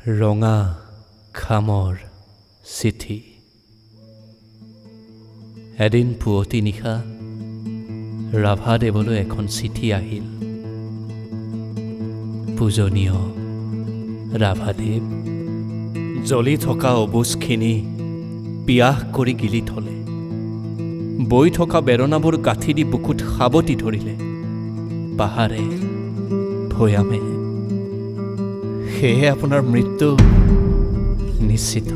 ৰঙা খামৰ চিঠি। এদিন পুৱতি নিশা ৰাভাদেৱলৈ এখন চিঠি আহিল। পূজনীয় ৰাভাদেৱ, জ্বলি থকা অবুজখিনি পিয়াহ কৰি গিলি থলে, বৈ থকা বেৰণাবোৰ গাঁঠি দি বুকুত সাৱটি ধৰিলে, পাহাৰে ভৈয়ামে। সেয়ে আপোনাৰ মৃত্যু নিশ্চিত।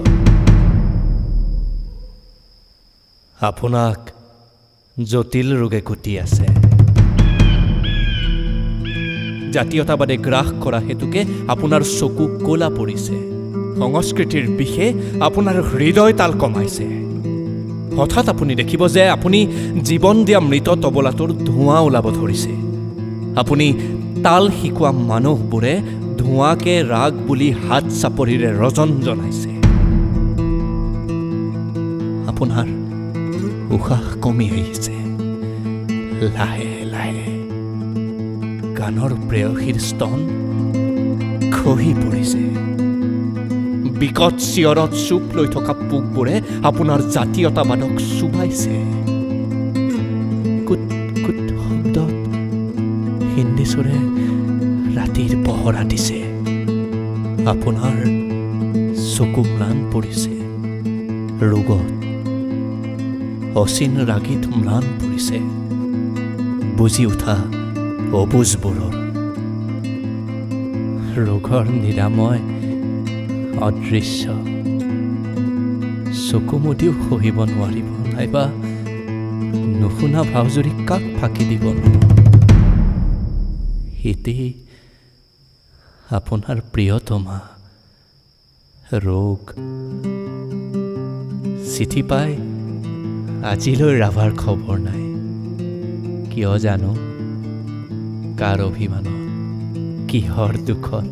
আপোনাক জটিল ৰোগে কুটি আছে। জাতীয়তাবাদে গ্ৰাস কৰা হেতুকে আপোনাৰ চকু ক'লা পৰিছে। সংস্কৃতিৰ বিষে আপোনাৰ হৃদয় তাল কমাইছে। হঠাৎ আপুনি দেখিব যে আপুনি জীৱন দিয়া মৃত তবলাটোৰ ধোঁৱা ওলাব ধৰিছে। আপুনি তাল শিকোৱা মানুহবোৰে ধোঁৱাকে ৰাগ বুলি হাত চাপৰিৰে ৰজন জনাইছে। আপোনাৰ উশাহ কমি আহিছে। লাহে লাহে গানৰ প্ৰেয়সীৰ স্তন খহি পৰিছে। বিকট চিঞৰত চুপ লৈ থকা পোকবোৰে আপোনাৰ জাতীয়তাবাদক চুবাইছে। কুট কুট শব্দত হিন্দী চোৰে ৰাতিৰ পহৰা দিছে। আপোনাৰ চকু ম্লান পৰিছে। ৰোগত অচিন ৰাগীত ম্লান পৰিছে। বুজি উঠা অবুজবোৰৰ ৰোগৰ নিৰাময় অদৃশ্য। চকু মুদিও সহিব নোৱাৰিব, নাইবা নুশুনা ভাওজুৰি কাক ফাঁকি দিব। হিতি আপোনাৰ প্ৰিয়তমা ৰোগ। চিঠি পাই আজিলৈ ৰাভাৰ খবৰ নাই। কিয় জানো, কাৰ অভিমানত, কিহৰ দুখত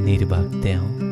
নিৰ্বাক তেওঁ।